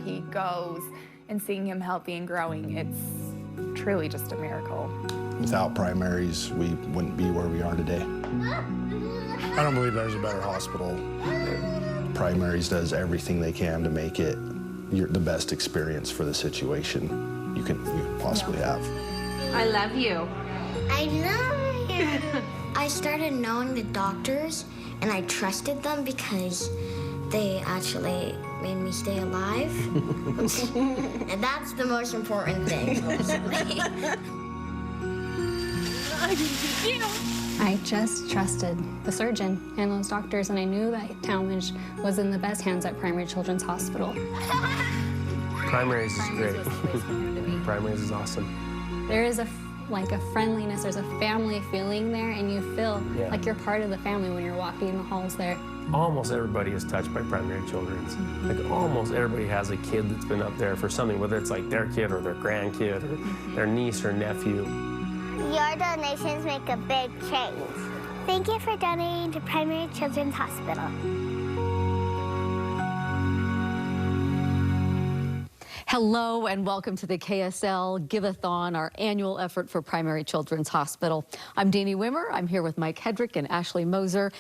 he goes and seeing him healthy and growing, it's truly just a miracle. Without primaries, we wouldn't be where we are today. I don't believe there's a better hospital. Primaries does everything they can to make it the best experience for the situation you possibly have. I love you. I love you. I started knowing the doctors, and I trusted them because they actually made me stay alive. And that's the most important thing. I just trusted the surgeon and those doctors, and I knew that Talmadge was in the best hands at Primary Children's Hospital. Primaries is great. Primaries is awesome. There is a friendliness, there's a family feeling there, and you feel like you're part of the family when you're walking in the halls there. Almost everybody is touched by Primary Children's. Like almost everybody has a kid that's been up there for something, whether it's like their kid or their grandkid or their niece or nephew. Your donations make a big change. Thank you for donating to Primary Children's Hospital. Hello and welcome to the KSL Give-A-Thon, our annual effort for Primary Children's Hospital. I'm Deanie Wimmer. I'm here with Mike Hedrick and Ashley Moser.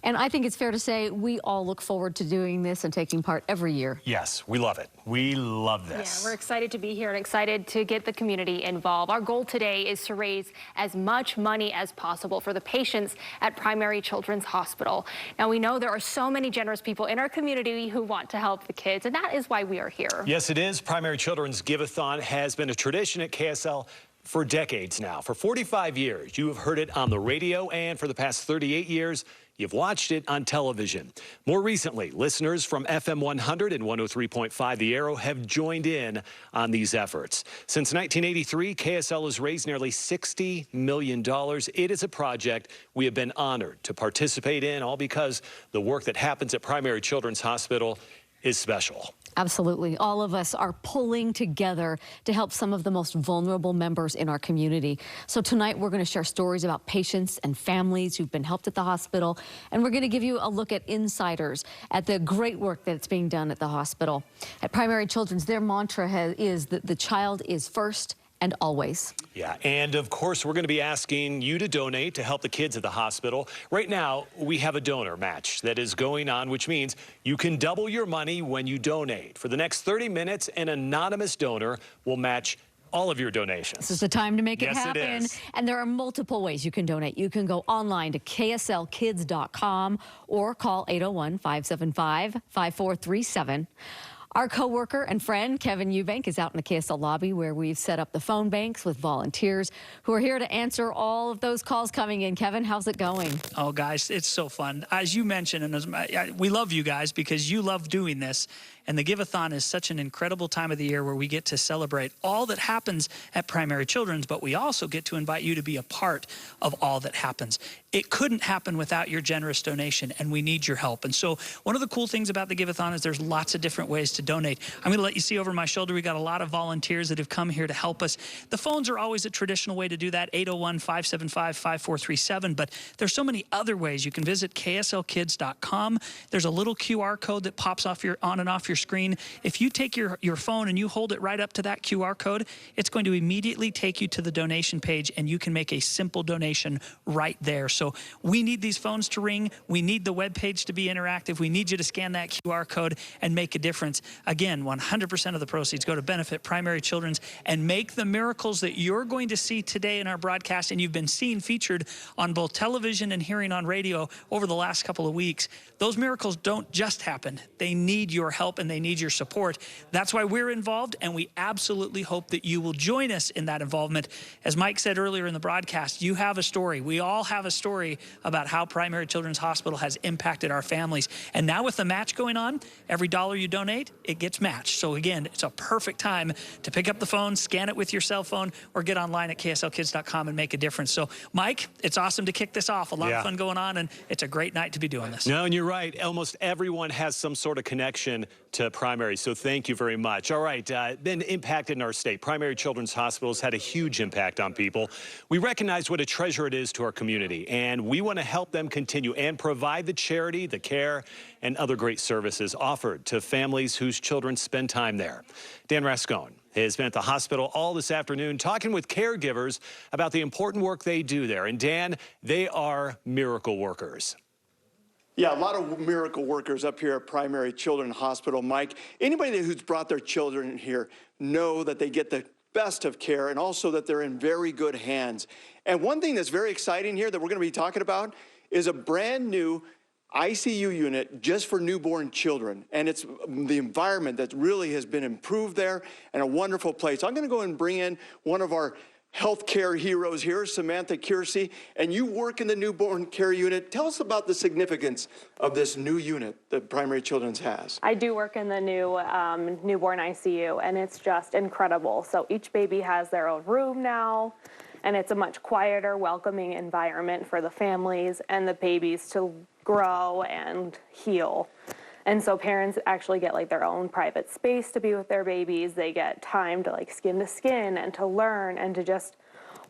And I think it's fair to say we all look forward to doing this and taking part every year. Yes, we love it. We love this. Yeah, we're excited to be here and excited to get the community involved. Our goal today is to raise as much money as possible for the patients at Primary Children's Hospital. Now, we know there are so many generous people in our community who want to help the kids, and that is why we are here. Yes, it is. Primary Children's Give-A-Thon has been a tradition at KSL for decades now. For 45 years, you have heard it on the radio, and for the past 38 years, you've watched it on television. More recently, listeners from FM 100 and 103.5 The Arrow have joined in on these efforts. Since 1983, KSL has raised nearly $60 million. It is a project we have been honored to participate in, all because the work that happens at Primary Children's Hospital is special. Absolutely. All of us are pulling together to help some of the most vulnerable members in our community. So tonight we're going to share stories about patients and families who've been helped at the hospital, and we're going to give you a look at insiders at the great work that's being done at the hospital. At Primary Children's, their mantra is that the child is first and always. Yeah, and of course, we're going to be asking you to donate to help the kids at the hospital. Right now, we have a donor match that is going on, which means you can double your money when you donate. For the next 30 minutes, an anonymous donor will match all of your donations. This is the time to make it Yes, happen. it is. And there are multiple ways you can donate. You can go online to kslkids.com or call 801-575-5437. Our co-worker and friend, Kevin Eubank, is out in the KSL lobby where we've set up the phone banks with volunteers who are here to answer all of those calls coming in. Kevin, how's it going? Oh, guys, it's so fun. As you mentioned, and we love you guys because you love doing this. And the Give-A-Thon is such an incredible time of the year where we get to celebrate all that happens at Primary Children's, but we also get to invite you to be a part of all that happens. It couldn't happen without your generous donation, and we need your help. And so one of the cool things about the Give-A-Thon is there's lots of different ways to donate. I'm going to let you see over my shoulder, we got a lot of volunteers that have come here to help us. The phones are always a traditional way to do that, 801-575-5437, but there's so many other ways. You can visit kslkids.com. There's a little QR code that pops off on and off your screen. If you take your phone and you hold it right up to that QR code, it's going to immediately take you to the donation page, and you can make a simple donation right there. So we need these phones to ring. We need the web page to be interactive. We need you to scan that QR code and make a difference. Again, 100% of the proceeds go to benefit Primary Children's and make the miracles that you're going to see today in our broadcast, and you've been seeing featured on both television and hearing on radio over the last couple of weeks. Those miracles don't just happen. They need your help and they need your support. That's why we're involved, and we absolutely hope that you will join us in that involvement. As Mike said earlier in the broadcast, you have a story. We all have a story about how Primary Children's Hospital has impacted our families. And now with the match going on, every dollar you donate, it gets matched. So again, it's a perfect time to pick up the phone, scan it with your cell phone, or get online at kslkids.com and make a difference. So Mike, it's awesome to kick this off. A lot of fun going on, and it's a great night to be doing this. No, and you're right. Almost everyone has some sort of connection to primary, so thank you very much. All right, been impacted in our state. Primary Children's Hospitals had a huge impact on people. We recognize what a treasure it is to our community, and we want to help them continue and provide the charity, the care, and other great services offered to families whose children spend time there. Dan Rascone has been at the hospital all this afternoon talking with caregivers about the important work they do there. And Dan, they are miracle workers. Yeah, a lot of miracle workers up here at Primary Children's Hospital, Mike. Anybody who's brought their children here know that they get the best of care and also that they're in very good hands. And one thing that's very exciting here that we're going to be talking about is a brand new ICU unit just for newborn children. And it's the environment that really has been improved there and a wonderful place. I'm going to go and bring in one of our healthcare heroes here, Samantha Kiersey, and you work in the newborn care unit. Tell us about the significance of this new unit that Primary Children's has. I do work in the new newborn ICU, and it's just incredible. So each baby has their own room now, and it's a much quieter, welcoming environment for the families and the babies to grow and heal. And so parents actually get like their own private space to be with their babies. They get time to like skin to skin and to learn and to just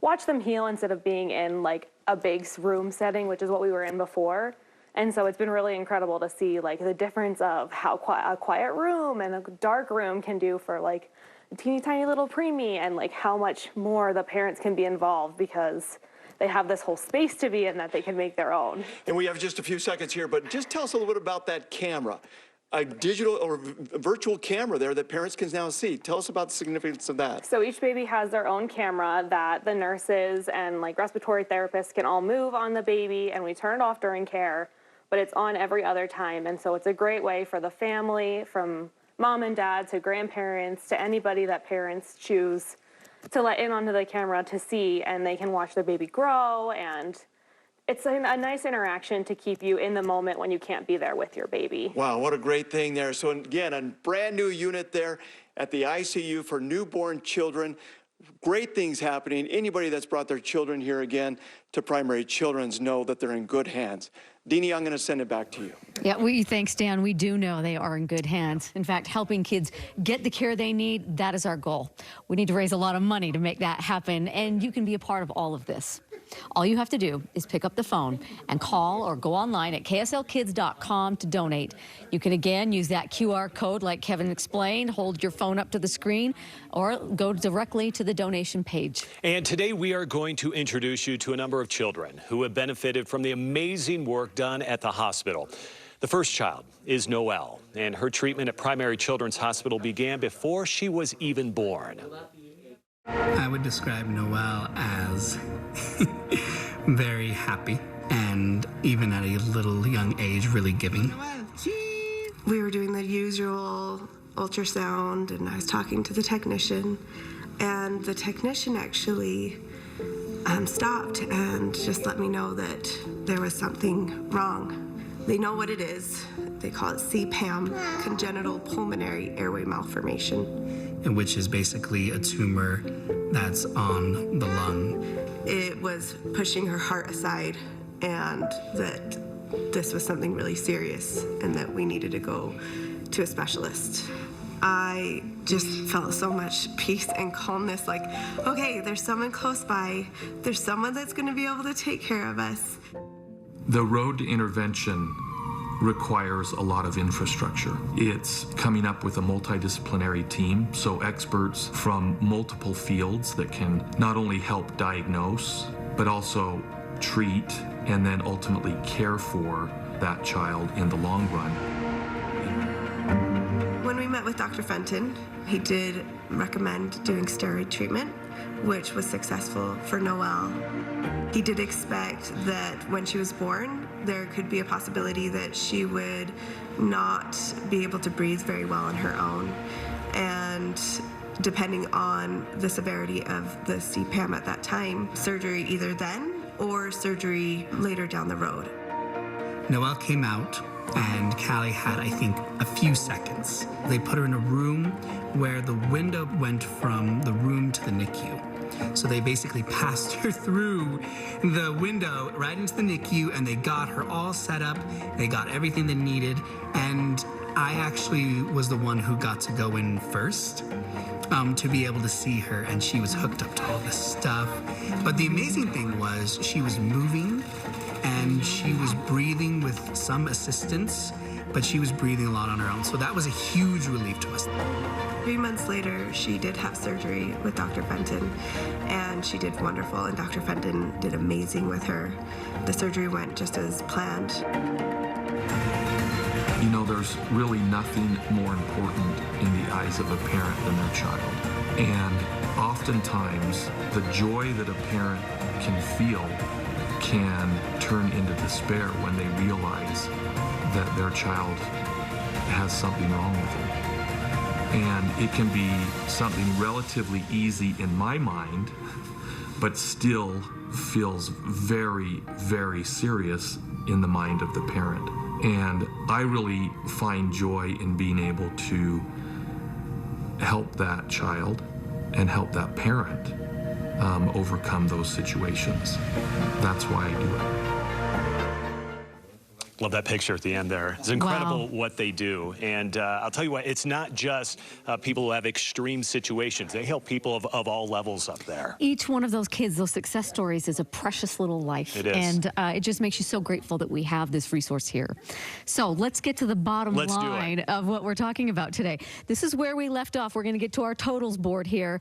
watch them heal instead of being in like a big room setting, which is what we were in before. And so it's been really incredible to see like the difference of how a quiet room and a dark room can do for like a teeny tiny little preemie, and like how much more the parents can be involved because they have this whole space to be in that they can make their own. And we have just a few seconds here, but just tell us a little bit about that camera, a digital or virtual camera there that parents can now see. Tell us about the significance of that. So each baby has their own camera that the nurses and like respiratory therapists can all move on the baby, and we turn it off during care, but it's on every other time. And so it's a great way for the family, from mom and dad to grandparents to anybody that parents choose to let in onto the camera to see, and they can watch their baby grow, and it's a nice interaction to keep you in the moment when you can't be there with your baby. Wow, what a great thing there. So again, a brand new unit there at the ICU for newborn children. Great things happening. Anybody that's brought their children here again to Primary Children's know that they're in good hands. Deanie, I'm going to send it back to you. Yeah, thanks, Dan. We do know they are in good hands. In fact, helping kids get the care they need, that is our goal. We need to raise a lot of money to make that happen, and you can be a part of all of this. All you have to do is pick up the phone and call or go online at kslkids.com to donate. You can again use that QR code like Kevin explained, hold your phone up to the screen, or go directly to the donation page. And today we are going to introduce you to a number of children who have benefited from the amazing work done at the hospital. The first child is Noelle, and her treatment at Primary Children's Hospital began before she was even born. I would describe Noelle as very happy, and even at a little young age, really giving. We were doing the usual ultrasound, and I was talking to the technician, and the technician actually stopped and just let me know that there was something wrong. They know what it is. They call it CPAM, congenital pulmonary airway malformation. Which is basically a tumor that's on the lung. It was pushing her heart aside, and that this was something really serious and that we needed to go to a specialist. I just felt so much peace and calmness, like, okay, there's someone close by. There's someone that's going to be able to take care of us. The road to intervention requires a lot of infrastructure. It's coming up with a multidisciplinary team, so experts from multiple fields that can not only help diagnose, but also treat and then ultimately care for that child in the long run. When we met with Dr. Fenton, he did recommend doing steroid treatment, which was successful for Noelle. He did expect that when she was born, there could be a possibility that she would not be able to breathe very well on her own. And depending on the severity of the CPAM at that time, surgery either then or surgery later down the road. Noelle came out, and Callie had, I think, a few seconds. They put her in a room where the window went from the room to the NICU. So they basically passed her through the window right into the NICU, and they got her all set up. They got everything they needed, and I actually was the one who got to go in first to be able to see her, and she was hooked up to all this stuff. But the amazing thing was she was moving, and she was breathing with some assistance, but she was breathing a lot on her own. So that was a huge relief to us. 3 months later, she did have surgery with Dr. Fenton, and she did wonderful, and Dr. Fenton did amazing with her. The surgery went just as planned. You know, there's really nothing more important in the eyes of a parent than their child. And oftentimes, the joy that a parent can feel can turn into despair when they realize that their child has something wrong with them. And it can be something relatively easy in my mind, but still feels very, very serious in the mind of the parent. And I really find joy in being able to help that child and help that parent overcome those situations. That's why I do it. Love that picture at the end there. It's incredible what they do. And I'll tell you what, it's not just people who have extreme situations. They help people of all levels up there. Each one of those kids, those success stories, is a precious little life. It is. And it just makes you so grateful that we have this resource here. So let's get to the bottom line of what we're talking about today. This is where we left off. We're going to get to our totals board here.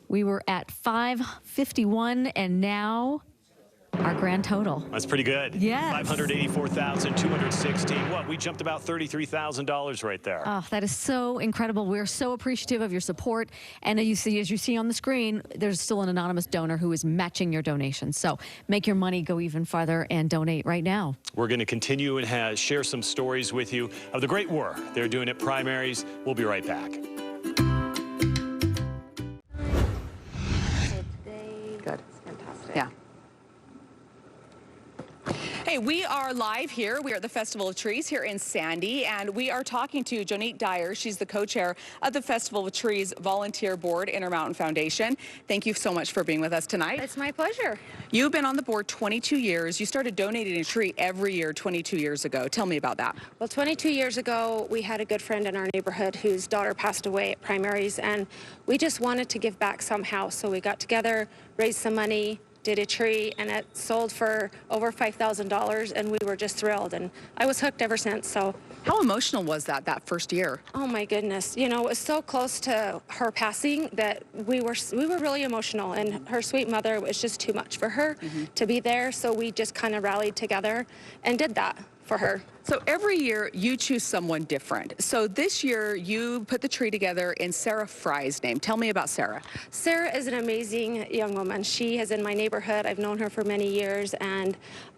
We were at $551, and now our grand total. That's pretty good. Yes. $584,216. What? We jumped about $33,000 right there. Oh, that is so incredible. We're so appreciative of your support. And as you see on the screen, there's still an anonymous donor who is matching your donation. So make your money go even farther and donate right now. We're going to continue and share some stories with you of the great work they're doing at Primaries. We'll be right back. Good. Fantastic. Yeah. Hey, we are live here. We are at the Festival of Trees here in Sandy, and we are talking to Jonette Dyer. She's the co-chair of the Festival of Trees Volunteer Board, Intermountain Foundation. Thank you so much for being with us tonight. It's my pleasure. You've been on the board 22 years. You started donating a tree every year 22 years ago. Tell me about that. Well, 22 years ago, we had a good friend in our neighborhood whose daughter passed away at Primaries, and we just wanted to give back somehow. So we got together, raised some money, did a tree, and it sold for over $5,000, and we were just thrilled, and I was hooked ever since. So how emotional was that first year? Oh my goodness, you know, it was so close to her passing that we were really emotional, and her sweet mother, it was just too much for her to be there, so we just kind of rallied together and did that for her. So every year you choose someone different. So this year you put the tree together in Sarah Fry's name. Tell me about Sarah. Sarah is an amazing young woman. She is in my neighborhood. I've known her for many years, and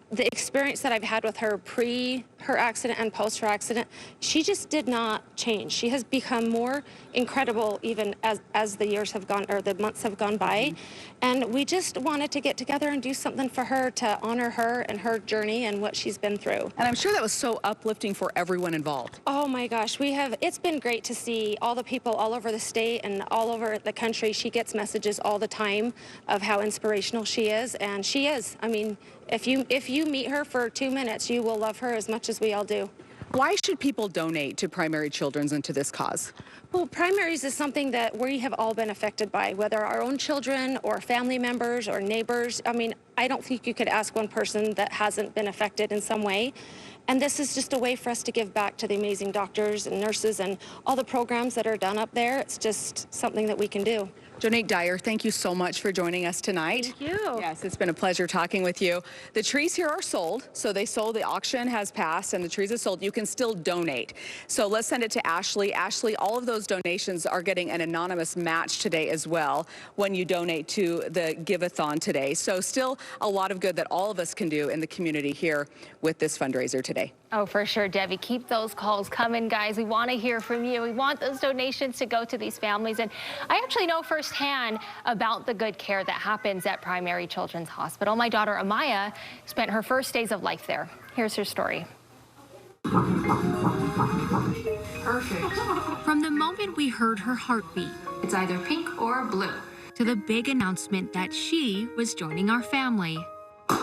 the experience that I've had with her pre her accident and post her accident, she just did not change. She has become more incredible even as the years have gone, or the months have gone by. And we just wanted to get together and do something for her to honor her and her journey and what she's been through. And I'm sure that was so uplifting for everyone involved. Oh my gosh, it's been great to see all the people all over the state and all over the country. She gets messages all the time of how inspirational she is, and she is. I mean, if you meet her for 2 minutes, you will love her as much as we all do. Why should people donate to Primary Children's and to this cause? Well, Primaries is something that we have all been affected by, whether our own children or family members or neighbors. I mean, I don't think you could ask one person that hasn't been affected in some way. And this is just a way for us to give back to the amazing doctors and nurses and all the programs that are done up there. It's just something that we can do. Jonette Dyer, thank you so much for joining us tonight. Thank you. Yes, it's been a pleasure talking with you. The trees here are sold, so they sold. The auction has passed, and the trees are sold. You can still donate. So let's send it to Ashley. Ashley, all of those donations are getting an anonymous match today as well when you donate to the Give-A-Thon today. So still a lot of good that all of us can do in the community here with this fundraiser today. Oh, for sure, Debbie. Keep those calls coming, guys. We want to hear from you. We want those donations to go to these families. And I actually know firsthand about the good care that happens at Primary Children's Hospital. My daughter, Amaya, spent her first days of life there. Here's her story. Perfect. From the moment we heard her heartbeat, it's either pink or blue. to the big announcement that she was joining our family. Our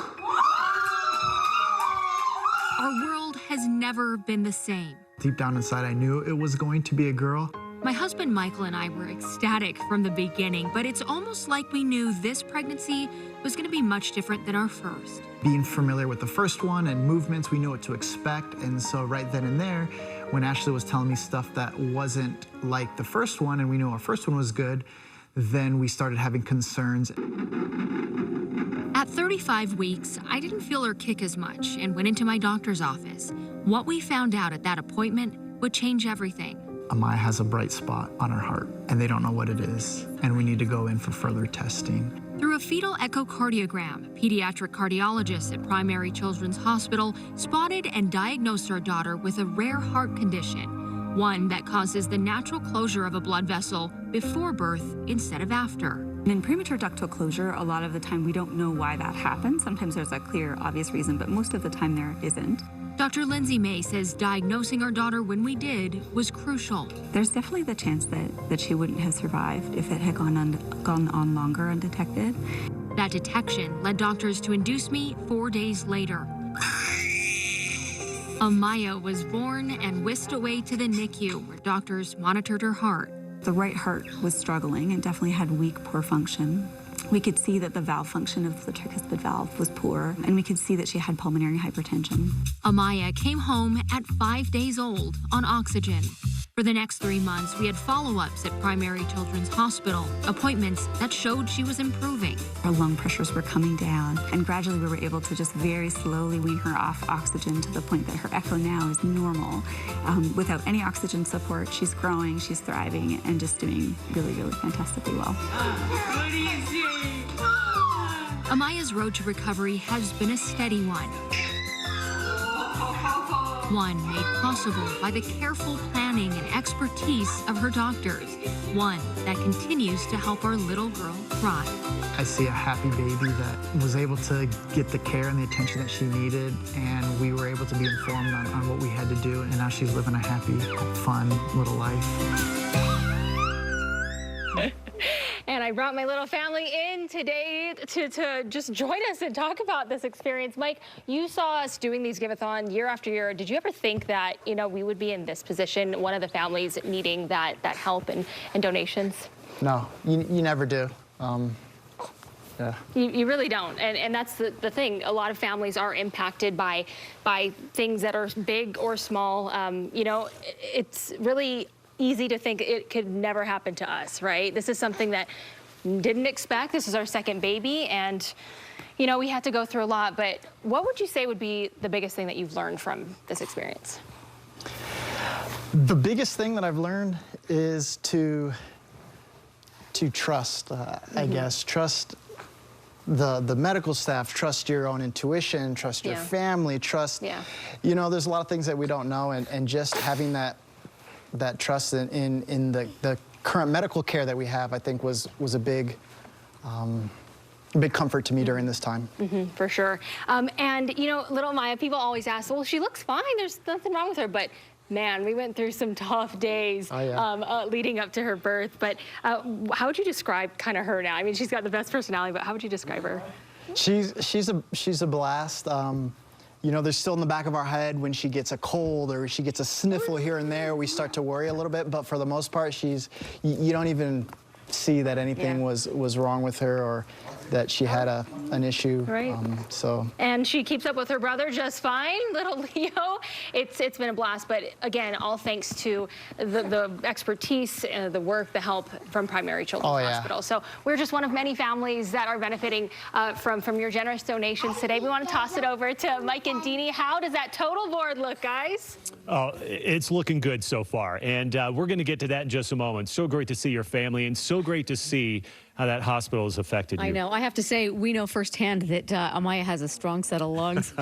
world has never been the same. Deep down inside, I knew it was going to be a girl. My husband Michael and I were ecstatic from the beginning, but it's almost like we knew this pregnancy was going to be much different than our first. Being familiar with the first one and movements, we knew what to expect. And so right then and there, when Ashley was telling me stuff that wasn't like the first one, and we knew our first one was good, then we started having concerns. At 35 weeks, I didn't feel her kick as much and went into my doctor's office. What we found out at that appointment would change everything. Amaya has a bright spot on her heart, and they don't know what it is, and we need to go in for further testing. Through a fetal echocardiogram, pediatric cardiologists at Primary Children's Hospital spotted and diagnosed our daughter with a rare heart condition, one that causes the natural closure of a blood vessel before birth instead of after. In premature ductal closure, a lot of the time we don't know why that happens. Sometimes there's a clear, obvious reason, but most of the time there isn't. Dr. Lindsay May says diagnosing our daughter when we did was crucial. There's definitely the chance that she wouldn't have survived if it had gone on longer undetected. That detection led doctors to induce me 4 days later. Amaya was born and whisked away to the NICU, where doctors monitored her heart. The right heart was struggling and definitely had weak, poor function. We could see that the valve function of the tricuspid valve was poor, and we could see that she had pulmonary hypertension. Amaya came home at 5 days old on oxygen. For the next 3 months, we had follow-ups at Primary Children's Hospital, appointments that showed she was improving. Her lung pressures were coming down, and gradually we were able to just very slowly wean her off oxygen to the point that her echo now is normal. Without any oxygen support, she's growing, she's thriving, and just doing really, really fantastically well. Amaya's road to recovery has been a steady one. One made possible by the careful planning and expertise of her doctors. One that continues to help our little girl thrive. I see a happy baby that was able to get the care and the attention that she needed, and we were able to be informed on what we had to do, and now she's living a happy, fun little life. And I brought my little family in today to just join us and talk about this experience. Mike, you saw us doing these Give-A-Thon year after year. Did you ever think that, you know, we would be in this position, one of the families needing that help and donations? No, you never do. Yeah. You really don't, and that's the thing. A lot of families are impacted by things that are big or small. You know, it's really easy to think it could never happen to us, right? This is something that didn't expect. This is our second baby, and you know, we had to go through a lot. But what would you say would be the biggest thing that you've learned from this experience? The biggest thing that I've learned is to trust, I guess. Trust the medical staff, trust your own intuition, trust your family, trust, you know, there's a lot of things that we don't know, and just having that trust in the current medical care that we have, I think was a big comfort to me during this time. For sure. And you know, little Maya, people always ask, well, she looks fine, there's nothing wrong with her, but man, we went through some tough days leading up to her birth. But how would you describe kind of her now? I mean, she's got the best personality, but how would you describe her? She's a blast. You know, there's still in the back of our head when she gets a cold or she gets a sniffle here and there, we start to worry a little bit. But for the most part, you don't even see that anything was wrong with her or that she had an issue. Right. And she keeps up with her brother just fine, little Leo. It's been a blast, but again, all thanks to the expertise, the work, the help from Primary Children's Hospital. So we're just one of many families that are benefiting from your generous donations today. We want to toss it over to Mike and Deanie. How does that total board look, guys? Oh, it's looking good so far, and we're going to get to that in just a moment. So great to see your family, and so great to see how that hospital has affected you. I know. I have to say, we know firsthand that Amaya has a strong set of lungs.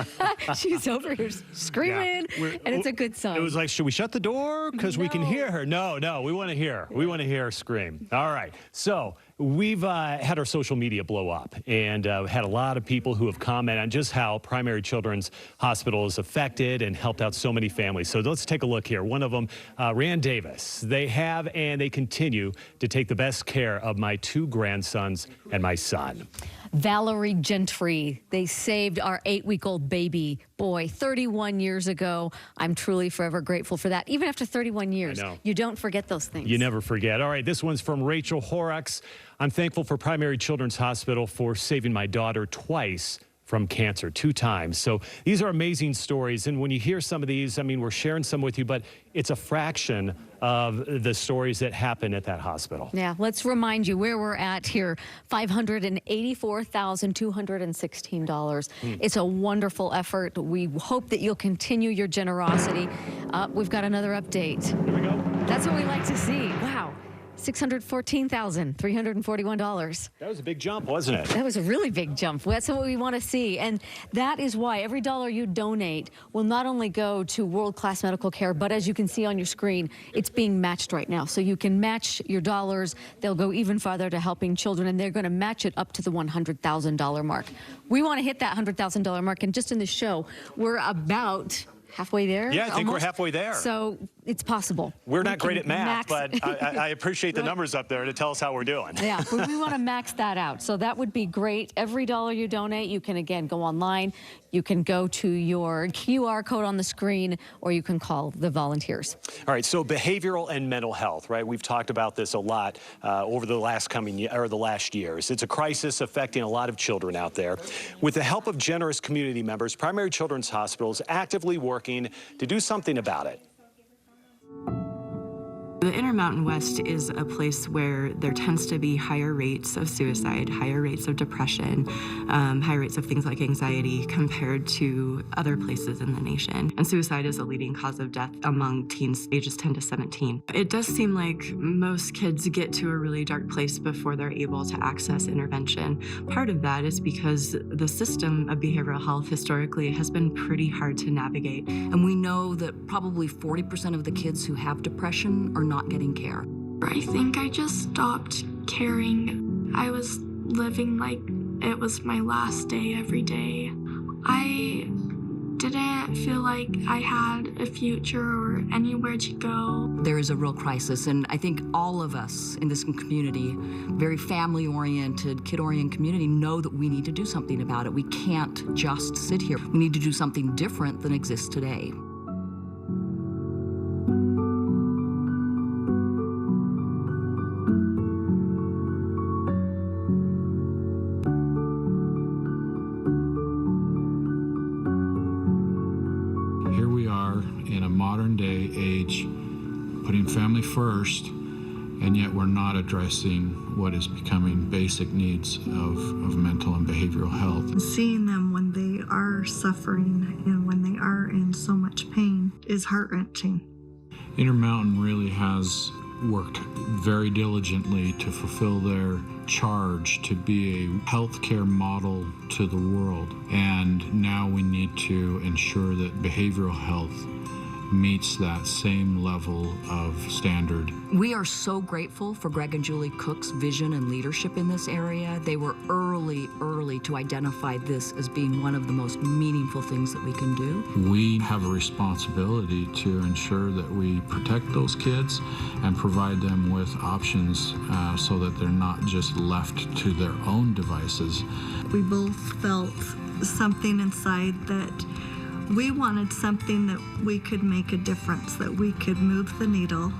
She's over here screaming, and it's a good sign. It was like, should we shut the door? Because we can hear her. No, we want to hear her. We want to hear her scream. All right. So we've had our social media blow up and had a lot of people who have commented on just how Primary Children's Hospital is affected and helped out so many families. So let's take a look here. One of them, Rand Davis. They have and they continue to take the best care of my two grandsons and my son. Valerie Gentry, they saved our 8-week-old baby boy 31 years ago. I'm truly forever grateful for that. Even after 31 years, you don't forget those things. You never forget. All right, this one's from Rachel Horrocks. I'm thankful for Primary Children's Hospital for saving my daughter twice from cancer, 2 times. So these are amazing stories. And when you hear some of these, I mean, we're sharing some with you, but it's a fraction of the stories that happen at that hospital. Yeah, let's remind you where we're at here, $584,216. It's a wonderful effort. We hope that you'll continue your generosity. We've got another update. Here we go. That's what we like to see. Wow. $614,341. That was a big jump, wasn't it? That was a really big jump. That's what we want to see. And that is why every dollar you donate will not only go to world-class medical care, but as you can see on your screen, it's being matched right now. So you can match your dollars. They'll go even farther to helping children, and they're going to match it up to the $100,000 mark. We want to hit that $100,000 mark. And just in this show, we're about halfway there. Yeah, I think almost. we're halfway there. So it's possible. We're not great at math, max but I appreciate the numbers up there to tell us how we're doing. Yeah, we want to max that out. So that would be great. Every dollar you donate, you can, again, go online. You can go to your QR code on the screen, or you can call the volunteers. All right, so behavioral and mental health, right? We've talked about this a lot over the last years. It's a crisis affecting a lot of children out there. With the help of generous community members, Primary Children's Hospital is actively working to do something about it. The Intermountain West is a place where there tends to be higher rates of suicide, higher rates of depression, higher rates of things like anxiety compared to other places in the nation. And suicide is a leading cause of death among teens ages 10 to 17. It does seem like most kids get to a really dark place before they're able to access intervention. Part of that is because the system of behavioral health historically has been pretty hard to navigate. And we know that probably 40% of the kids who have depression are not getting care. I think I just stopped caring. I was living like it was my last day every day. I didn't feel like I had a future or anywhere to go. There is a real crisis, and I think all of us in this community, very family-oriented, kid-oriented community, know that we need to do something about it. We can't just sit here. We need to do something different than exists today. Day age, putting family first, and yet we're not addressing what is becoming basic needs of mental and behavioral health. Seeing them when they are suffering and when they are in so much pain is heart-wrenching. Intermountain really has worked very diligently to fulfill their charge to be a healthcare model to the world, and now we need to ensure that behavioral health meets that same level of standard. We are so grateful for Greg and Julie Cook's vision and leadership in this area. They were early to identify this as being one of the most meaningful things that we can do. We have a responsibility to ensure that we protect those kids and provide them with options so that they're not just left to their own devices. We both felt something inside that we wanted something that we could make a difference, that we could move the needle.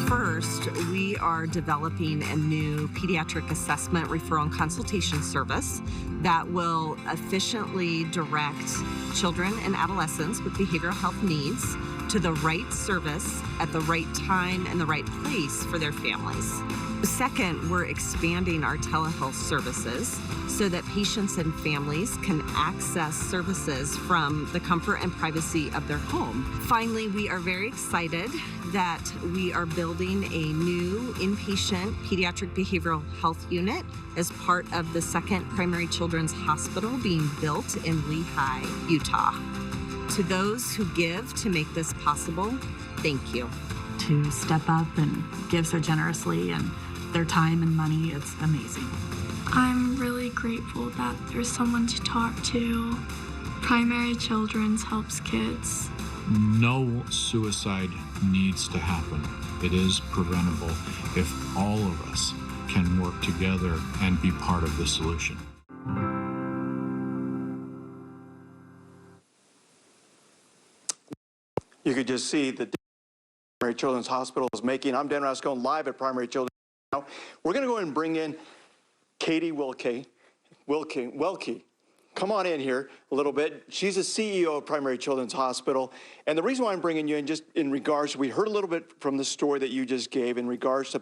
First, we are developing a new pediatric assessment, referral, and consultation service that will efficiently direct children and adolescents with behavioral health needs to the right service at the right time and the right place for their families. Second, we're expanding our telehealth services so that patients and families can access services from the comfort and privacy of their home. Finally, we are very excited that we are building a new inpatient pediatric behavioral health unit as part of the second Primary Children's Hospital being built in Lehi, Utah. To those who give to make this possible, thank you. To step up and give so generously and their time and money, it's amazing. I'm really grateful that there's someone to talk to. Primary Children's helps kids. No suicide needs to happen. It is preventable if all of us can work together and be part of the solution. You could just see the Primary Children's Hospital is making. I'm Dan Rascone, live at Primary Children's now. We're going to go ahead and bring in Katy Welkie. Come on in here a little bit. She's the CEO of Primary Children's Hospital. And the reason why I'm bringing you in, just in regards, we heard a little bit from the story that you just gave in regards to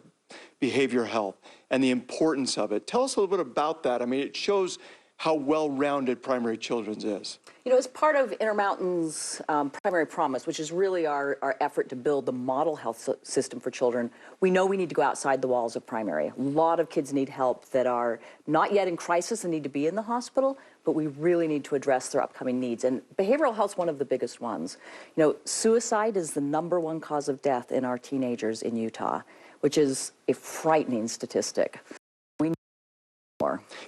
behavioral health and the importance of it. Tell us a little bit about that. I mean, it shows how well-rounded Primary Children's is. You know, as part of Intermountain's primary promise, which is really our effort to build the model health system for children, we know we need to go outside the walls of primary. A lot of kids need help that are not yet in crisis and need to be in the hospital, but we really need to address their upcoming needs. And behavioral health is one of the biggest ones. You know, suicide is the #1 cause of death in our teenagers in Utah, which is a frightening statistic.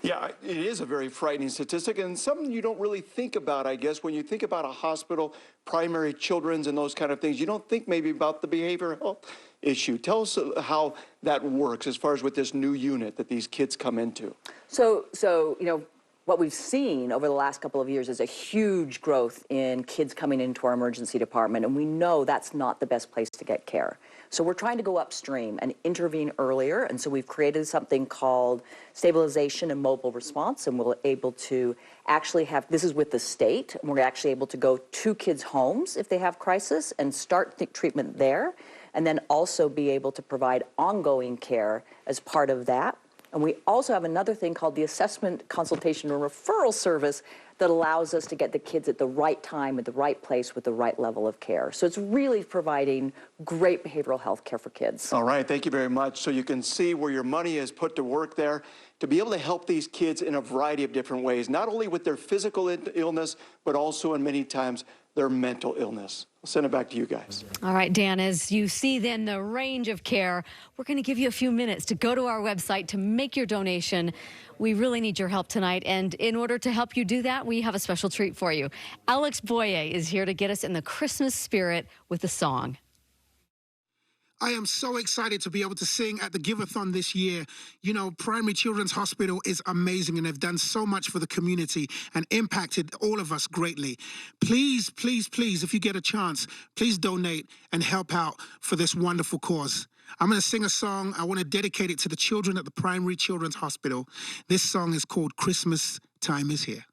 Yeah, it is a very frightening statistic and something you don't really think about, I guess, when you think about a hospital, Primary Children's and those kind of things. You don't think maybe about the behavioral health issue. Tell us how that works as far as with this new unit that these kids come into. So you know, what we've seen over the last couple of years is a huge growth in kids coming into our emergency department, and we know that's not the best place to get care. So we're trying to go upstream and intervene earlier, and so we've created something called stabilization and mobile response, and we're able to actually have, this is with the state, and we're actually able to go to kids' homes if they have crisis and start treatment there, and then also be able to provide ongoing care as part of that. And we also have another thing called the assessment, consultation, and referral service that allows us to get the kids at the right time, at the right place, with the right level of care. So it's really providing great behavioral health care for kids. All right, thank you very much. So you can see where your money is put to work there to be able to help these kids in a variety of different ways, not only with their physical illness, but also in many times their mental illness. I'll send it back to you guys. All right, Dan, as you see then the range of care, we're going to give you a few minutes to go to our website to make your donation. We really need your help tonight, and in order to help you do that, we have a special treat for you. Alex Boye is here to get us in the Christmas spirit with a song. I am so excited to be able to sing at the Give-A-Thon this year. You know, Primary Children's Hospital is amazing, and they've done so much for the community and impacted all of us greatly. Please, please, please, if you get a chance, please donate and help out for this wonderful cause. I'm going to sing a song. I want to dedicate it to the children at the Primary Children's Hospital. This song is called Christmas Time Is Here.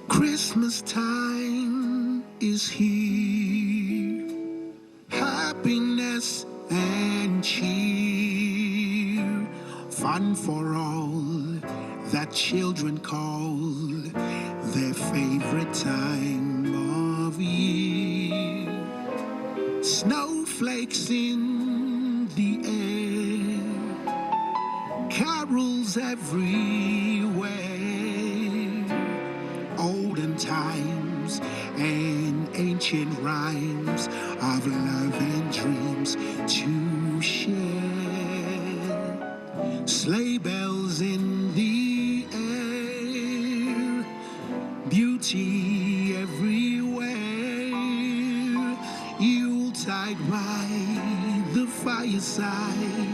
Christmas time is here, happiness and cheer, fun for all that children call their favorite time of year. Snowflakes in the air, carols everywhere, olden times and ancient rhymes of love and dreams to share. Sleigh bells in the air, beauty everywhere, Yuletide by the fireside,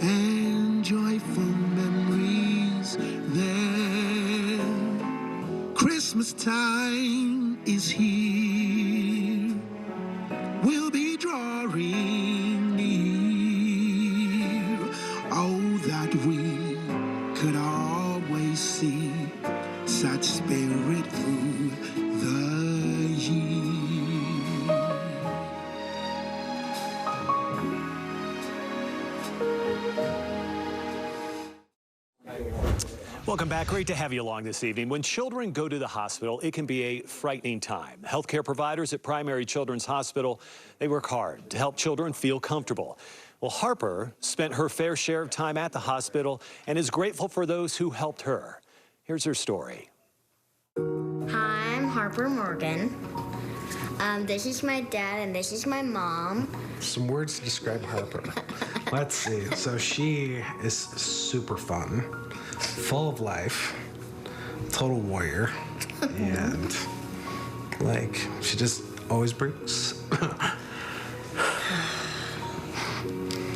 and joyful memories there. Christmas time is here, we'll be drawing near. Oh, that we could always see such spirit through the year. Welcome back. Great to have you along this evening. When children go to the hospital, it can be a frightening time. Healthcare providers at Primary Children's Hospital, they work hard to help children feel comfortable. Well, Harper spent her fair share of time at the hospital and is grateful for those who helped her. Here's her story. Hi, I'm Harper Morgan. This is my dad, and this is my mom. Some words to describe Harper. Let's see. So she is super fun, full of life, total warrior, and like she just always brings.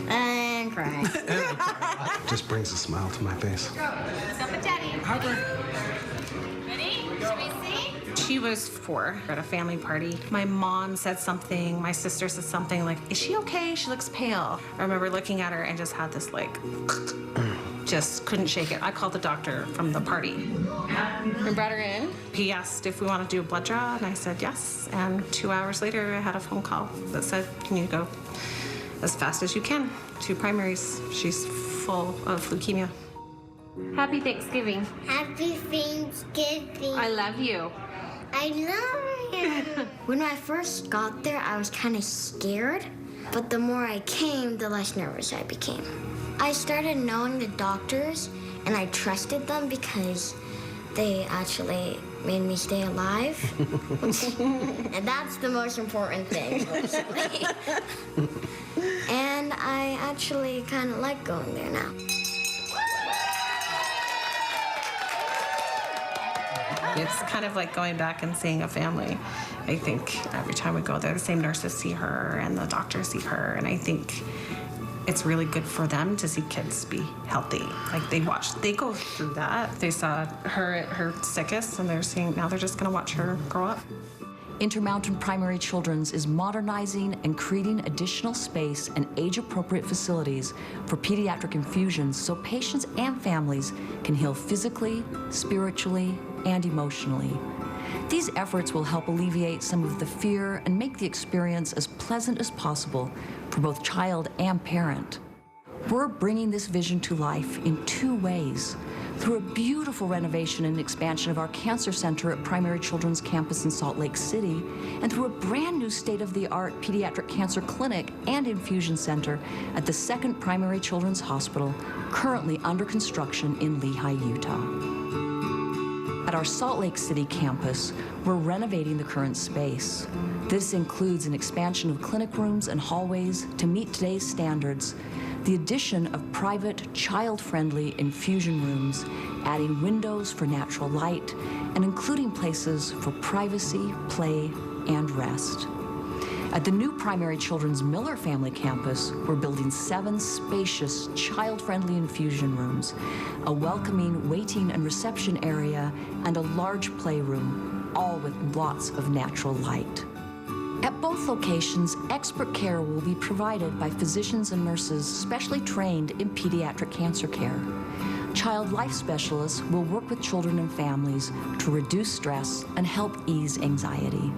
And cry. Just brings a smile to my face. What's up with Daddy? Harper. Ready? Should we sing? She was 4 at a family party. My mom said something, my sister said something like, is she okay? She looks pale. I remember looking at her and just had this like, just couldn't shake it. I called the doctor from the party. We brought her in. He asked if we want to do a blood draw, and I said yes. And 2 hours later, I had a phone call that said, can you go as fast as you can to primaries? She's full of leukemia. Happy Thanksgiving. Happy Thanksgiving. I love you. I love you. When I first got there, I was kind of scared, but the more I came, the less nervous I became. I started knowing the doctors, and I trusted them because they actually made me stay alive. And that's the most important thing. And I actually kind of like going there now. It's kind of like going back and seeing a family. I think every time we go there, the same nurses see her and the doctors see her, and I think it's really good for them to see kids be healthy. Like they go through that. They saw her at her sickest, and now they're just gonna watch her grow up. Intermountain Primary Children's is modernizing and creating additional space and age-appropriate facilities for pediatric infusions so patients and families can heal physically, spiritually, and emotionally. These efforts will help alleviate some of the fear and make the experience as pleasant as possible for both child and parent. We're bringing this vision to life in 2 ways. Through a beautiful renovation and expansion of our cancer center at Primary Children's Campus in Salt Lake City, and through a brand new state-of-the-art pediatric cancer clinic and infusion center at the 2nd Primary Children's Hospital, currently under construction in Lehi, Utah. At our Salt Lake City campus, we're renovating the current space. This includes an expansion of clinic rooms and hallways to meet today's standards, the addition of private, child-friendly infusion rooms, adding windows for natural light, and including places for privacy, play, and rest. At the new Primary Children's Miller Family Campus, we're building 7 spacious, child-friendly infusion rooms, a welcoming waiting and reception area, and a large playroom, all with lots of natural light. At both locations, expert care will be provided by physicians and nurses specially trained in pediatric cancer care. Child life specialists will work with children and families to reduce stress and help ease anxiety.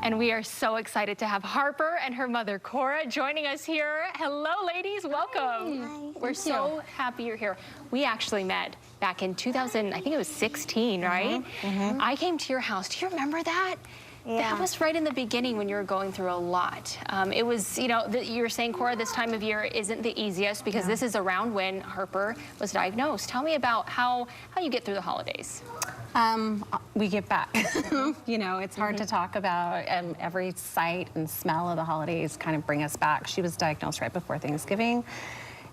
And we are so excited to have Harper and her mother, Cora, joining us here. Hello, ladies. Welcome. Hi. We're so happy you're here. We actually met back in 2000, I think it was 16, right? I came to your house. Do you remember that? Yeah. That was right in the beginning when you were going through a lot. It was, you know, you were saying, Cora, this time of year isn't the easiest because this is around when Harper was diagnosed. Tell me about how you get through the holidays. We give back. You know, it's hard to talk about. Every sight and smell of the holidays kind of bring us back. She was diagnosed right before Thanksgiving.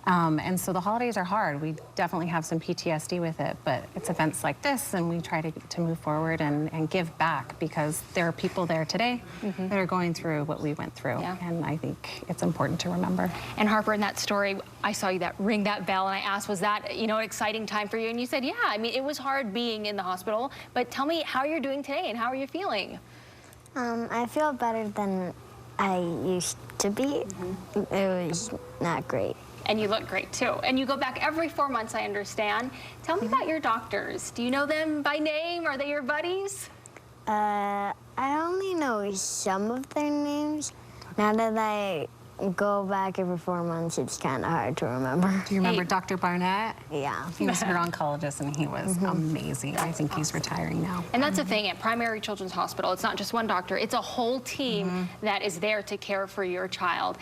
And so the holidays are hard. We definitely have some PTSD with it, but it's events like this, and we try to move forward and give back because there are people there today that are going through what we went through, and I think it's important to remember. And Harper, in that story, I saw you ring that bell, and I asked, was that, you know, an exciting time for you? And you said, yeah, I mean, it was hard being in the hospital, but tell me how you're doing today and how are you feeling? I feel better than I used to be. It was not great. And you look great, too. And you go back every 4 months, I understand. Tell me about your doctors. Do you know them by name? Are they your buddies? I only know some of their names. Now that I go back every 4 months. It's kind of hard to remember. Do you remember Dr. Barnett? Yeah. He was her oncologist, and he was amazing. I think he's retiring now. And that's the thing at Primary Children's Hospital. It's not just one doctor. It's a whole team that is there to care for your child.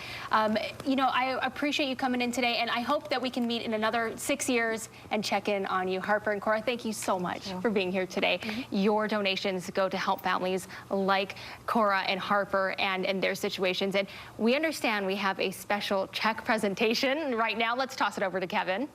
You know, I appreciate you coming in today, and I hope that we can meet in another 6 years and check in on you. Harper and Cora, thank you so much for being here today. Your donations go to help families like Cora and Harper and their situations. And we understand we have a special check presentation right now. Let's toss it over to Kevin.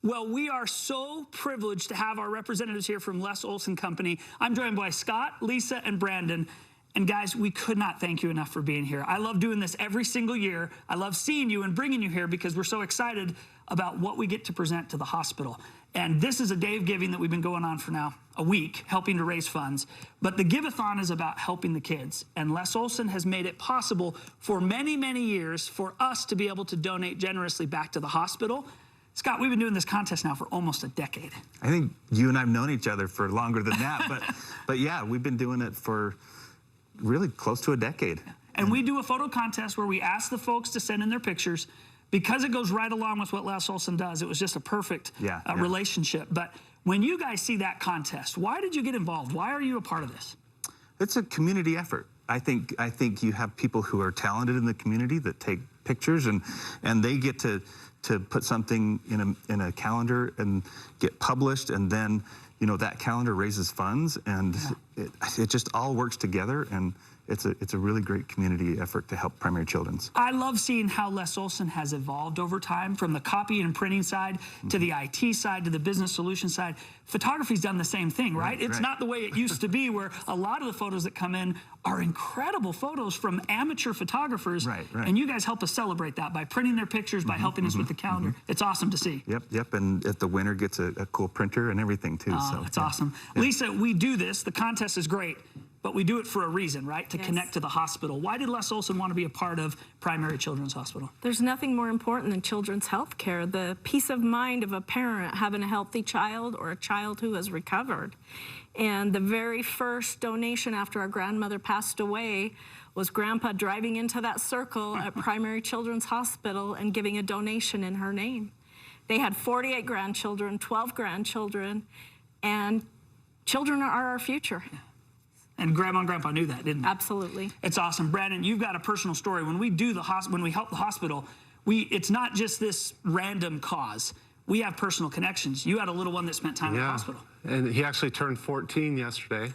Well, we are so privileged to have our representatives here from Les Olson Company. I'm joined by Scott, Lisa, and Brandon. And guys, we could not thank you enough for being here. I love doing this every single year. I love seeing you and bringing you here because we're so excited about what we get to present to the hospital. And this is a day of giving that we've been going on for now a week, helping to raise funds. But the Give-A-Thon is about helping the kids. And Les Olson has made it possible for many, many years for us to be able to donate generously back to the hospital. Scott, we've been doing this contest now for almost a decade. I think you and I have known each other for longer than that. but yeah, we've been doing it for really close to a decade. And we do a photo contest where we ask the folks to send in their pictures. Because it goes right along with what Les Olson does, it was just a perfect relationship. But when you guys see that contest, why did you get involved? Why are you a part of this? It's a community effort. I think you have people who are talented in the community that take pictures, and they get to put something in a calendar and get published, and then that calendar raises funds, and it just all works together, and it's a really great community effort to help primary children's. I love seeing how Les Olson has evolved over time, from the copy and printing side to the IT side to the business solution side. Photography's done the same thing, right? It's not the way it used to be, where a lot of the photos that come in are incredible photos from amateur photographers. And you guys help us celebrate that by printing their pictures, by helping us with the calendar. It's awesome to see. Yep, and the winner gets a cool printer and everything too. So it's awesome. Lisa, we do this, the contest is great, but we do it for a reason, right? To connect to the hospital. Why did Les Olson want to be a part of Primary Children's Hospital? There's nothing more important than children's health care. The peace of mind of a parent having a healthy child or a child who has recovered. And the very first donation after our grandmother passed away was Grandpa driving into that circle at Primary Children's Hospital and giving a donation in her name. They had 48 grandchildren, 12 grandchildren, and children are our future. And Grandma and Grandpa knew that, didn't they? Absolutely. It's awesome. Brandon, you've got a personal story. When we do when we help the hospital, it's not just this random cause. We have personal connections. You had a little one that spent time in the hospital. And he actually turned 14 yesterday.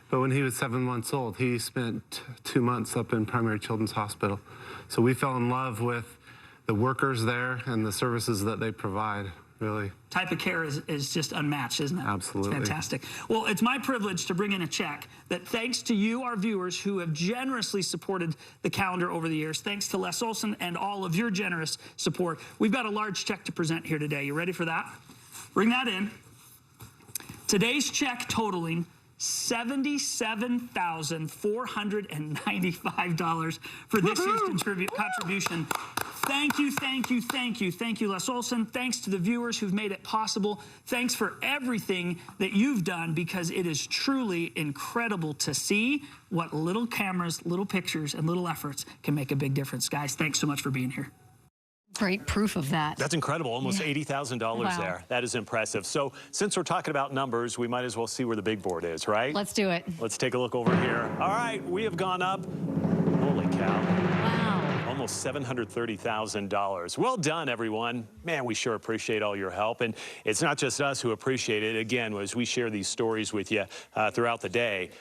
But when he was 7 months old, he spent 2 months up in Primary Children's Hospital. So we fell in love with the workers there and the services that they provide. Really. Type of care is just unmatched, isn't it? Absolutely. It's fantastic. Well, it's my privilege to bring in a check that, thanks to you, our viewers, who have generously supported the calendar over the years, thanks to Les Olson and all of your generous support, we've got a large check to present here today. You ready for that? Bring that in. Today's check totaling $77,495 for this year's contribution. Thank you, thank you, thank you. Thank you, Les Olson. Thanks to the viewers who've made it possible. Thanks for everything that you've done, because it is truly incredible to see what little cameras, little pictures, and little efforts can make a big difference. Guys, thanks so much for being here. Great proof of that. That's incredible. Almost $80,000 there. That is impressive. So since we're talking about numbers, we might as well see where the big board is, right? Let's do it. Let's take a look over here. All right, we have gone up. Holy cow. Wow. Almost $730,000. Well done, everyone. Man, we sure appreciate all your help. And it's not just us who appreciate it. Again, as we share these stories with you throughout the day,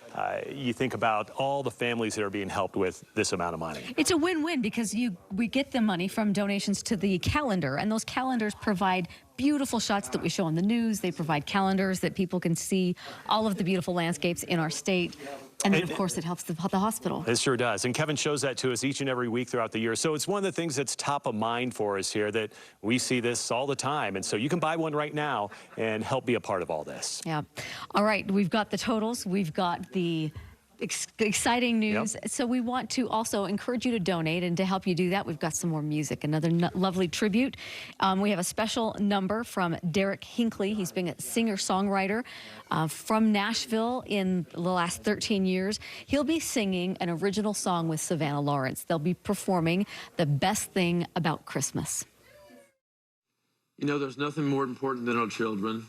you think about all the families that are being helped with this amount of money. It's a win-win, because we get the money from donations to the calendar, and those calendars provide beautiful shots that we show on the news. They provide calendars that people can see all of the beautiful landscapes in our state. And then, of course, it helps the hospital. It sure does. And Kevin shows that to us each and every week throughout the year. So it's one of the things that's top of mind for us here, that we see this all the time. And so you can buy one right now and help be a part of all this. Yeah. All right. We've got the totals. We've got the Exciting news. Yep. So we want to also encourage you to donate, and to help you do that, we've got some more music, another lovely tribute. We have a special number from Derek Hinckley. He's been a singer-songwriter from Nashville in the last 13 years. He'll be singing an original song with Savannah Lawrence. They'll be performing The Best Thing About Christmas. You know, there's nothing more important than our children,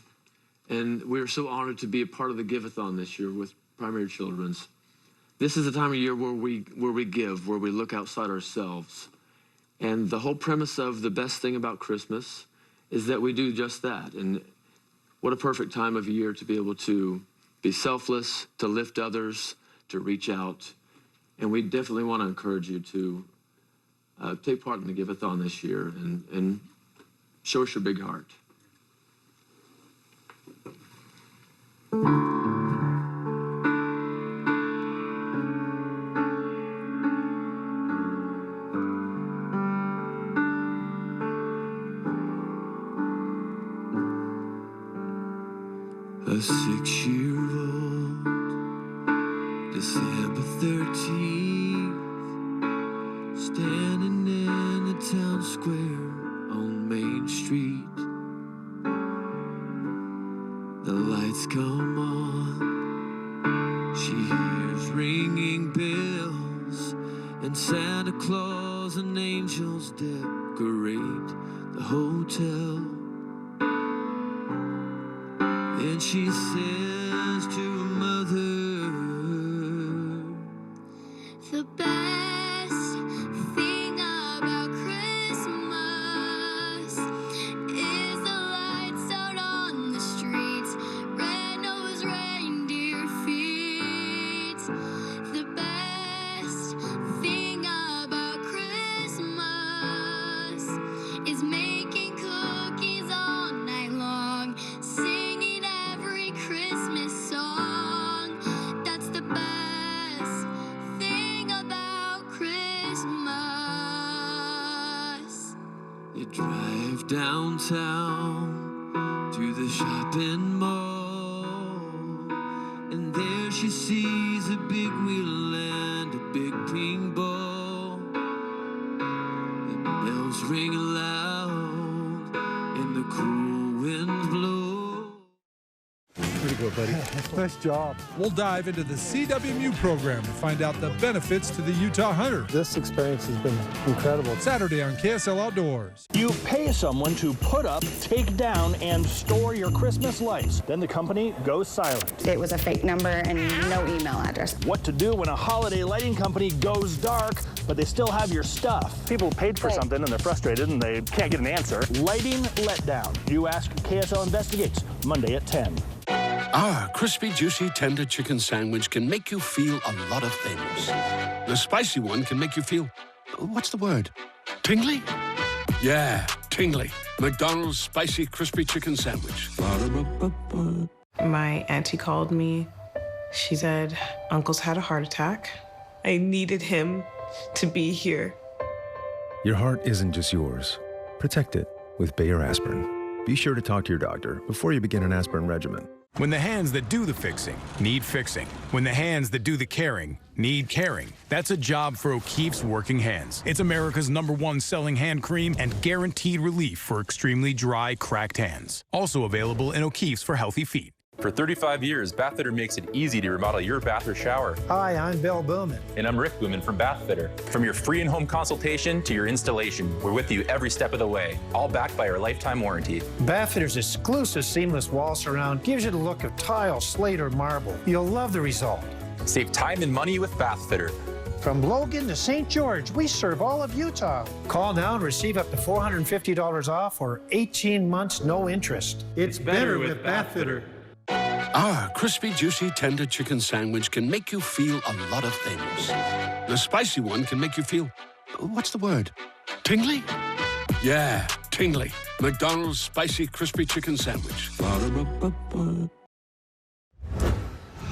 and we're so honored to be a part of the Give-A-Thon this year with Primary Children's. This is a time of year where we give, where we look outside ourselves. And the whole premise of The Best Thing About Christmas is that we do just that. And what a perfect time of year to be able to be selfless, to lift others, to reach out. And we definitely want to encourage you to take part in the Give-A-Thon this year and show us your big heart. A 6-year-old, December 13th, standing in the town square on Main Street. The lights come on, she hears ringing bells, and Santa Claus and angels decorate the hotel. And she says to her mother, The best thing about Christmas is the lights out on the streets, red-nosed reindeer feet. The best thing about Christmas is making cookies all night long, singing every Christmas song. That's the best thing about Christmas. they drive downtown to the shopping mall, and there she sees a big wheel and a big ping ball. The bells ring loud and the cool winds blow. Way to go, buddy. Nice job. We'll dive into the CWMU program to find out the benefits to the Utah hunter. This experience has been incredible. Saturday on KSL Outdoors. You pay someone to put up, take down, and store your Christmas lights. Then the company goes silent. It was a fake number and no email address. What to do when a holiday lighting company goes dark, but they still have your stuff? People paid for something and they're frustrated and they can't get an answer. Lighting letdown. You Ask KSL Investigates, Monday at 10. Our crispy, juicy, tender chicken sandwich can make you feel a lot of things. The spicy one can make you feel, what's the word? Tingly? Yeah, tingly. McDonald's spicy, crispy chicken sandwich. My auntie called me. She said, Uncle's had a heart attack. I needed him to be here. Your heart isn't just yours. Protect it with Bayer aspirin. Be sure to talk to your doctor before you begin an aspirin regimen. When the hands that do the fixing need fixing. When the hands that do the caring need caring. That's a job for O'Keeffe's Working Hands. It's America's #1 selling hand cream and guaranteed relief for extremely dry, cracked hands. Also available in O'Keeffe's for healthy feet. For 35 years, Bathfitter makes it easy to remodel your bath or shower. Hi, I'm Bill Booman. And I'm Rick Booman from Bathfitter. From your free in-home consultation to your installation, we're with you every step of the way, all backed by our lifetime warranty. Bathfitter's exclusive seamless wall surround gives you the look of tile, slate, or marble. You'll love the result. Save time and money with Bathfitter. From Logan to St. George, we serve all of Utah. Call now and receive up to $450 off or 18 months no interest. It's better with Bathfitter. Our crispy, juicy, tender chicken sandwich can make you feel a lot of things. The spicy one can make you feel, what's the word? Tingly? Yeah, tingly. McDonald's spicy, crispy chicken sandwich.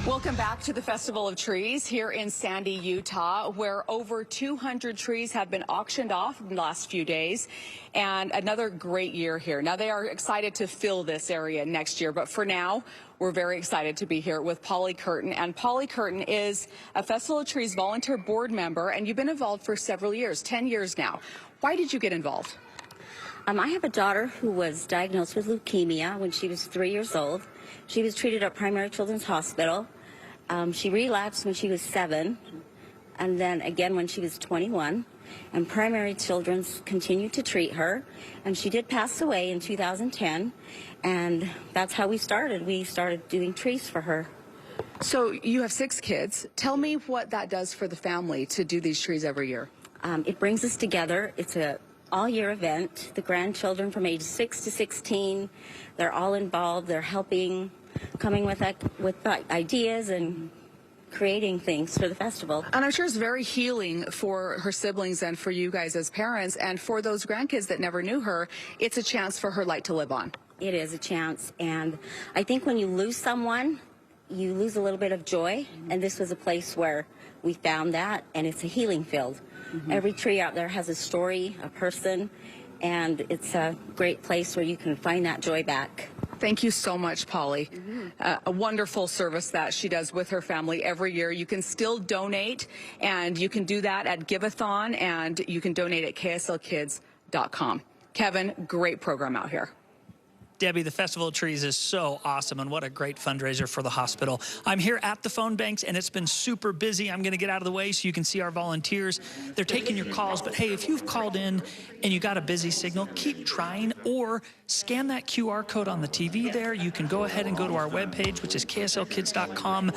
Welcome back to the Festival of Trees here in Sandy, Utah, where over 200 trees have been auctioned off in the last few days, and another great year here. Now, they are excited to fill this area next year, but for now, we're very excited to be here with Polly Curtin. And Polly Curtin is a Festival of Trees volunteer board member, and you've been involved for several years, 10 years now. Why did you get involved? I have a daughter who was diagnosed with leukemia when she was 3 years old. She was treated at Primary Children's Hospital. She relapsed when she was 7, and then again when she was 21. And Primary Children's continued to treat her, and she did pass away in 2010. And that's how we started. We started doing trees for her. So you have 6 kids. Tell me what that does for the family to do these trees every year. It brings us together. It's a all-year event. The grandchildren from age 6 to 16, they're all involved. They're helping, coming with ideas and creating things for the festival. And I'm sure it's very healing for her siblings and for you guys as parents, and for those grandkids that never knew her, it's a chance for her light to live on. It is a chance, and I think when you lose someone, you lose a little bit of joy, and this was a place where we found that, and it's a healing field. Every tree out there has a story, a person, and it's a great place where you can find that joy back. Thank you so much, Polly. A wonderful service that she does with her family every year. You can still donate, and you can do that at Give-A-Thon, and you can donate at kslkids.com. Kevin, great program out here. Debbie, the Festival of Trees is so awesome, and what a great fundraiser for the hospital. I'm here at the phone banks, and it's been super busy. I'm going to get out of the way so you can see our volunteers. They're taking your calls, but hey, if you've called in and you got a busy signal, keep trying, or scan that QR code on the TV there. You can go ahead and go to our webpage, which is kslkids.com.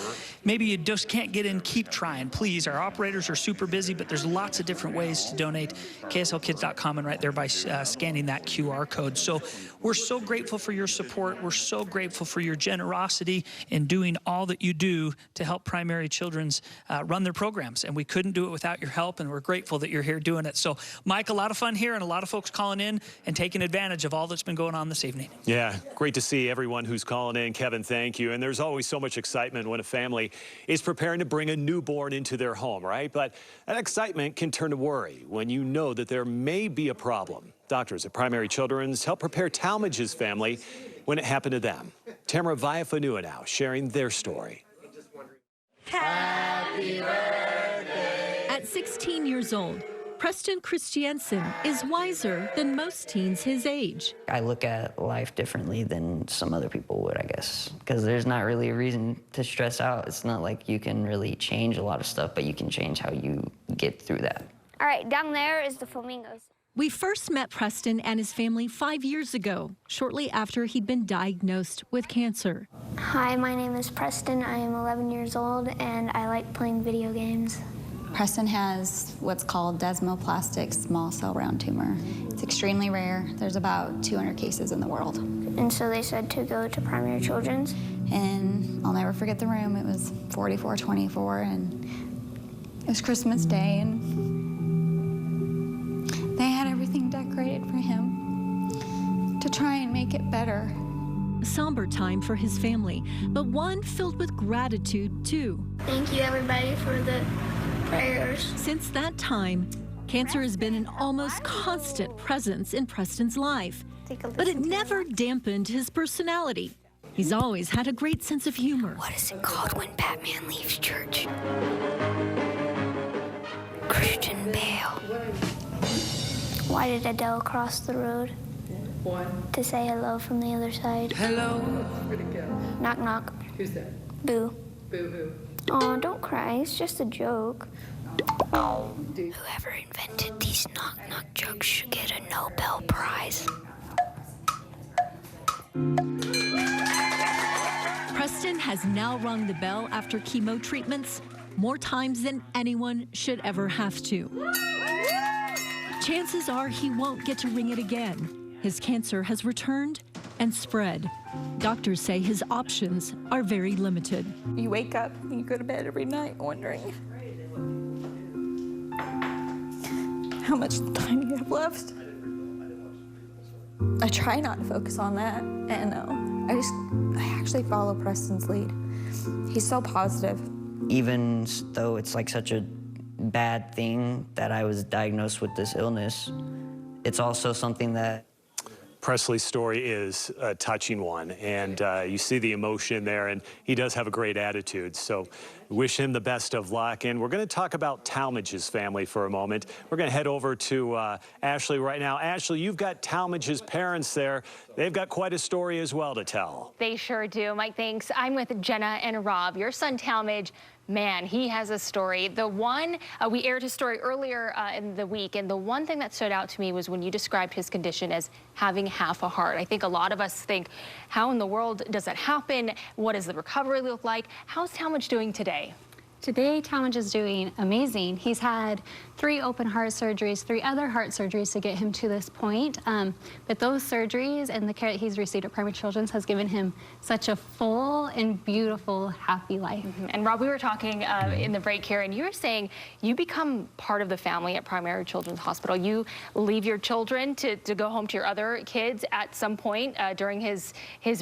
Maybe you just can't get in, keep trying. Please, our operators are super busy, but there's lots of different ways to donate. kslkids.com, and right there by scanning that QR code. So we're so grateful for your support. We're so grateful for your generosity in doing all that you do to help Primary Children's run their programs. And we couldn't do it without your help, and we're grateful that you're here doing it. So, Mike, a lot of fun here, and a lot of folks calling in and taking advantage of all that's been going on this evening. Yeah, great to see everyone who's calling in. Kevin, thank you. And there's always so much excitement when a family is preparing to bring a newborn into their home, right? But that excitement can turn to worry when you know that there may be a problem. Doctors at Primary Children's help prepare Talmadge's family when it happened to them. Tamara Viafanua now sharing their story. Happy birthday. At 16 years old, Preston Christiansen is wiser than most teens his age. I look at life differently than some other people would, I guess, because there's not really a reason to stress out. It's not like you can really change a lot of stuff, but you can change how you get through that. All right, down there is the flamingos. We first met Preston and his family 5 years ago, shortly after he'd been diagnosed with cancer. Hi, my name is Preston. I am 11 years old, and I like playing video games. Preston has what's called desmoplastic small cell round tumor. It's extremely rare. There's about 200 cases in the world. And so they said to go to Primary Children's. And I'll never forget the room. It was 4424, and it was Christmas Day, and they had everything decorated for him to try and make it better. A somber time for his family, but one filled with gratitude, too. Thank you, everybody, for the prayers. Since that time, cancer has been an almost constant presence in Preston's life, but it never dampened his personality. He's always had a great sense of humor. What is it called when Batman leaves church? Christian Bale. Why did Adele cross the road? To say hello from the other side. Hello. Knock, knock. Who's that? Boo. Boo-hoo. Oh, don't cry. It's just a joke. Whoever invented these knock-knock jokes should get a Nobel Prize. Preston has now rung the bell after chemo treatments more times than anyone should ever have to. Chances are he won't get to ring it again. His cancer has returned and spread. Doctors say his options are very limited. You wake up and you go to bed every night wondering how much time you have left. I try not to focus on that, and I actually follow Preston's lead. he's so positive. Even though it's like such a bad thing that I was diagnosed with this illness, it's also something that... Presley's story is a touching one, and you see the emotion there, and he does have a great attitude. So wish him the best of luck. And we're going to talk about Talmadge's family for a moment. We're going to head over to Ashley right now. Ashley, you've got Talmadge's parents there. They've got quite a story as well to tell. They sure do. Mike, thanks. I'm with Jenna and Rob. Your son Talmadge, man, he has a story. The one, we aired his story earlier in the week, and the one thing that stood out to me was when you described his condition as having half a heart. I think a lot of us think, how in the world does that happen? What does the recovery look like? How's Talmadge doing today? Today, Talmadge is doing amazing. He's had 3 open heart surgeries, 3 other heart surgeries to get him to this point. But those surgeries and the care that he's received at Primary Children's has given him such a full and beautiful, happy life. And Rob, we were talking in the break here, and you were saying you become part of the family at Primary Children's Hospital. You leave your children to go home to your other kids at some point during his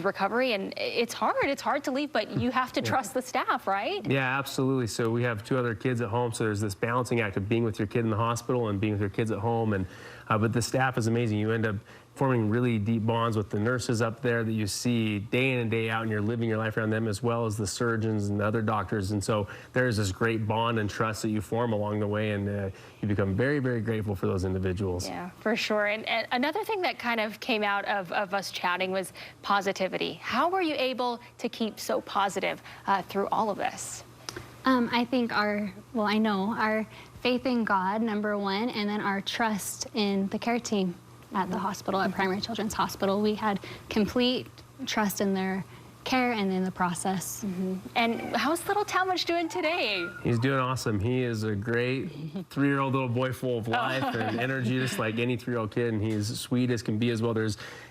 recovery, and it's hard. It's hard to leave, but you have to trust the staff, right? Yeah, absolutely. So we have 2 other kids at home, so there's this balancing act of being with your kid in the hospital and being with your kids at home. And but the staff is amazing. You end up forming really deep bonds with the nurses up there that you see day in and day out, and you're living your life around them, as well as the surgeons and the other doctors. And so there's this great bond and trust that you form along the way, and you become very, very grateful for those individuals. Yeah, for sure. And another thing that kind of came out of us chatting was positivity. How were you able to keep so positive through all of this? I think I know our faith in God, number 1, and then our trust in the care team at the hospital, at Primary Children's Hospital. We had complete trust in their care and in the process. And how's little Talmadge doing today? He's doing awesome. He is a great 3-year-old little boy, full of life and energy, just like any 3-year-old kid, and he's sweet as can be as well.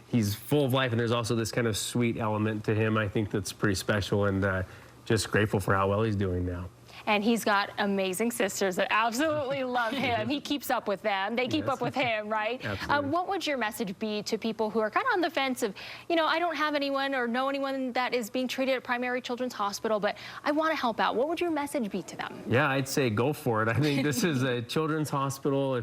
He's full of life, and there's also this kind of sweet element to him, I think, that's pretty special, and just grateful for how well he's doing now. And he's got amazing sisters that absolutely love him. He keeps up with them. They keep up with him, right? What would your message be to people who are kind of on the fence of, you know, I don't have anyone or know anyone that is being treated at Primary Children's Hospital, but I want to help out? What would your message be to them? Yeah, I'd say go for it. I think this is a children's hospital.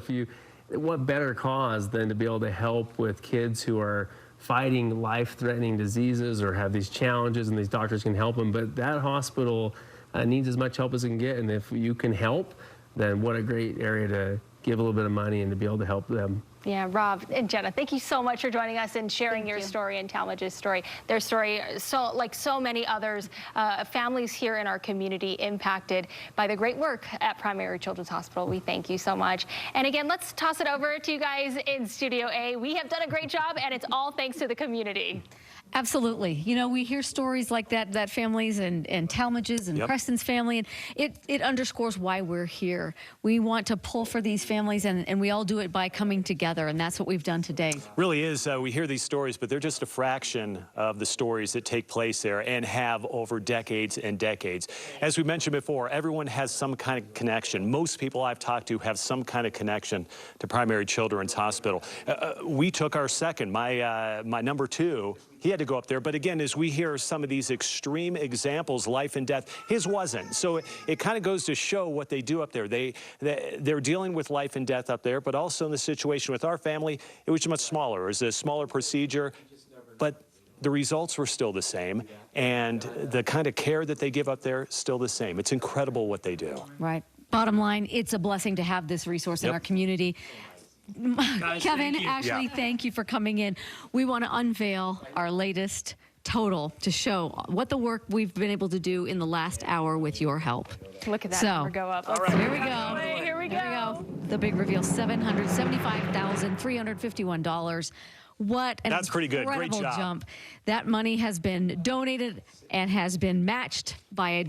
What better cause than to be able to help with kids who are fighting life-threatening diseases or have these challenges, and these doctors can help them. But that hospital needs as much help as it can get, and if you can help, then what a great area to give a little bit of money and to be able to help them. Yeah, Rob and Jenna, thank you so much for joining us and sharing your story and Talmadge's story. Their story, like so many others, families here in our community impacted by the great work at Primary Children's Hospital. We thank you so much. And again, let's toss it over to you guys in Studio A. We have done a great job, and it's all thanks to the community. Absolutely. You know, we hear stories like that families and Talmadge's and Preston's family, and it underscores why we're here. We want to pull for these families, and we all do it by coming together, and that's what we've done today. Really is. We hear these stories, but they're just a fraction of the stories that take place there and have over decades and decades. As we mentioned before, everyone has some kind of connection. Most people I've talked to have some kind of connection to Primary Children's Hospital. We took our second, my number 2. He had to go up there. But again, as we hear some of these extreme examples, life and death, his wasn't. So it kind of goes to show what they do up there. They're dealing with life and death up there, but also in the situation with our family, it was much smaller. It was a smaller procedure, but the results were still the same. And the kind of care that they give up there, still the same. It's incredible what they do. Right. Bottom line, it's a blessing to have this resource in our community. Guys, Kevin, Ashley, thank you for coming in. We want to unveil our latest total to show what the work we've been able to do in the last hour with your help. Look at that number go up. All right. Here we go. Here we go. The big reveal, $775,351. What an incredible jump. That money has been donated and has been matched by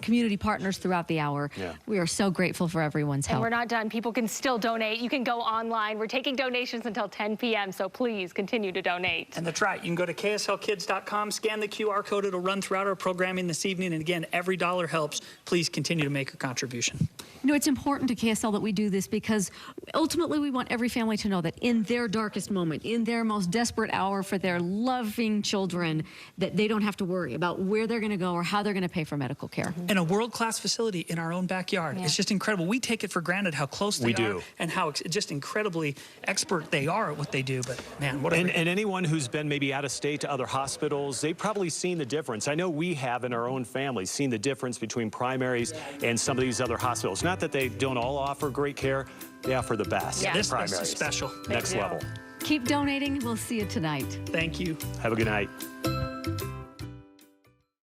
community partners throughout the hour. We are so grateful for everyone's help. And we're not done. People can still donate. You can go online. We're taking donations until 10 p.m., so please continue to donate. And that's right. You can go to kslkids.com, scan the QR code. It'll run throughout our programming this evening. And again, every dollar helps. Please continue to make a contribution. You know, it's important to KSL that we do this because ultimately we want every family to know that in their darkest moment, in their most desperate hour for their loving children, that they don't have to worry about where they're going to go or how they're going to pay for medical care. And a world-class facility in our own backyard. Yeah. It's just incredible. We take it for granted how close they are and how just incredibly expert they are at what they do. But man, what a and anyone who's been maybe out of state to other hospitals, they've probably seen the difference. I know we have in our own family seen the difference between primaries and some of these other hospitals. Not that they don't all offer great care, they offer the best. Yeah, this primaries. is special. Next level. Keep donating. We'll see you tonight. Thank you. Have a good night.